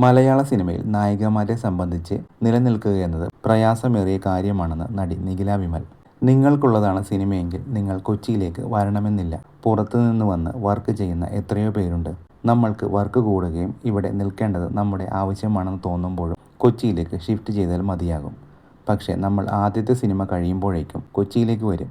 മലയാള സിനിമയിൽ നായികമാരെ സംബന്ധിച്ച് നിലനിൽക്കുക എന്നത് പ്രയാസമേറിയ കാര്യമാണെന്ന് നടി നിഖില വിമൽ. നിങ്ങൾക്കുള്ളതാണ് സിനിമയെങ്കിൽ നിങ്ങൾ കൊച്ചിയിലേക്ക് വരണമെന്നില്ല. പുറത്തുനിന്ന് വന്ന് വർക്ക് ചെയ്യുന്ന എത്രയോ പേരുണ്ട്. നമ്മൾക്ക് വർക്ക് കൂടുകയും ഇവിടെ നിൽക്കേണ്ടത് നമ്മുടെ ആവശ്യമാണെന്ന് തോന്നുമ്പോഴും കൊച്ചിയിലേക്ക് ഷിഫ്റ്റ് ചെയ്താൽ മതിയാകും. പക്ഷേ നമ്മൾ ആദ്യത്തെ സിനിമ കഴിയുമ്പോഴേക്കും കൊച്ചിയിലേക്ക് വരും.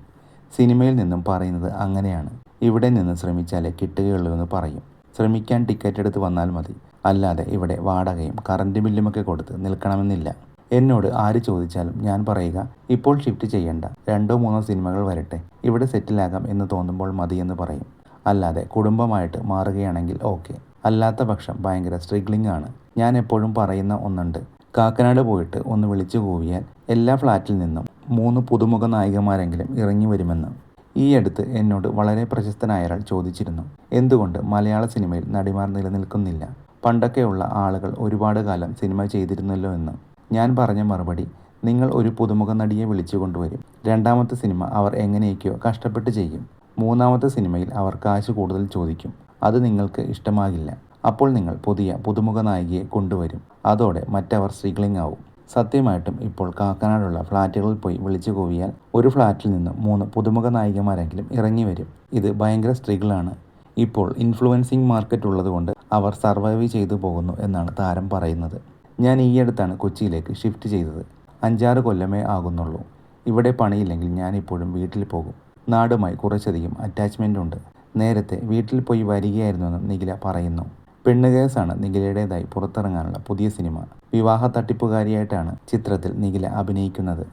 സിനിമയിൽ നിന്നും പറയുന്നത് അങ്ങനെയാണ്. ഇവിടെ നിന്ന് ശ്രമിച്ചാലേ കിട്ടുകയുള്ളൂ എന്ന് പറയും. ശ്രമിക്കാൻ ടിക്കറ്റ് എടുത്ത് വന്നാൽ മതി. അല്ലാതെ ഇവിടെ വാടകയും കറണ്ട് ബില്ലുമൊക്കെ കൊടുത്ത് നിൽക്കണമെന്നില്ല. എന്നോട് ആര് ചോദിച്ചാലും ഞാൻ പറയുക, ഇപ്പോൾ ഷിഫ്റ്റ് ചെയ്യണ്ട, 2-3 സിനിമകൾ വരട്ടെ, ഇവിടെ സെറ്റിലാകാം എന്ന് തോന്നുമ്പോൾ മതിയെന്ന് പറയും. അല്ലാതെ കുടുംബമായിട്ട് മാറുകയാണെങ്കിൽ ഓക്കെ. അല്ലാത്ത പക്ഷം ഭയങ്കര സ്ട്രഗ്ലിംഗ് ആണ്. ഞാൻ എപ്പോഴും പറയുന്ന ഒന്നുണ്ട്, കാക്കനാട് പോയിട്ട് ഒന്ന് വിളിച്ചു കൂവിയാൽ എല്ലാ ഫ്ലാറ്റിൽ നിന്നും 3 പുതുമുഖ നായികമാരെങ്കിലും ഇറങ്ങി വരുമെന്ന്. ഈ അടുത്ത് എന്നോട് വളരെ പ്രശസ്തനായ ഒരാൾ ചോദിച്ചിരുന്നു, എന്തുകൊണ്ട് മലയാള സിനിമയിൽ നടിമാർ നിലനിൽക്കുന്നില്ല? പണ്ടൊക്കെയുള്ള ആളുകൾ ഒരുപാട് കാലം സിനിമ ചെയ്തിരുന്നല്ലോ എന്ന്. ഞാൻ പറഞ്ഞ മറുപടി, നിങ്ങൾ ഒരു പുതുമുഖ നടിയെ വിളിച്ചു കൊണ്ടുവരും. 2ാമത്തെ സിനിമ അവർ എങ്ങനെയൊക്കെയോ കഷ്ടപ്പെട്ട് ചെയ്യും. 3ാമത്തെ സിനിമയിൽ അവർ കാശ് കൂടുതൽ ചോദിക്കും. അത് നിങ്ങൾക്ക് ഇഷ്ടമാകില്ല. അപ്പോൾ നിങ്ങൾ പുതുമുഖ നായികയെ കൊണ്ടുവരും. അതോടെ മറ്റവർ സ്ട്രഗ്ലിംഗ് ആവും. സത്യമായിട്ടും ഇപ്പോൾ കാക്കനാടുള്ള ഫ്ലാറ്റുകളിൽ പോയി വിളിച്ചു കൂവിയാൽ ഒരു ഫ്ലാറ്റിൽ നിന്ന് 3 പുതുമുഖ നായികമാരെങ്കിലും ഇറങ്ങി വരും. ഇത് ഭയങ്കര സ്ട്രഗിളാണ്. ഇപ്പോൾ ഇൻഫ്ലുവൻസിങ് മാർക്കറ്റ് ഉള്ളതുകൊണ്ട് അവർ സർവൈവ് ചെയ്തു പോകുന്നു എന്നാണ് താരം പറയുന്നത്. ഞാൻ ഈയടുത്താണ് കൊച്ചിയിലേക്ക് ഷിഫ്റ്റ് ചെയ്തത്. 5-6 കൊല്ലമേ ആകുന്നുള്ളൂ. ഇവിടെ പണിയില്ലെങ്കിൽ ഞാനിപ്പോഴും വീട്ടിൽ പോകും. നാടുമായി കുറച്ചധികം അറ്റാച്ച്മെൻ്റ് ഉണ്ട്. നേരത്തെ വീട്ടിൽ പോയി വരികയായിരുന്നുവെന്നും നിഖില പറയുന്നു. പെണ്ണുകേസാണ് നിഖിലയുടേതായി പുറത്തിറങ്ങാനുള്ള പുതിയ സിനിമ. വിവാഹ തട്ടിപ്പുകാരിയായിട്ടാണ് ചിത്രത്തിൽ നിഖില അഭിനയിക്കുന്നത്.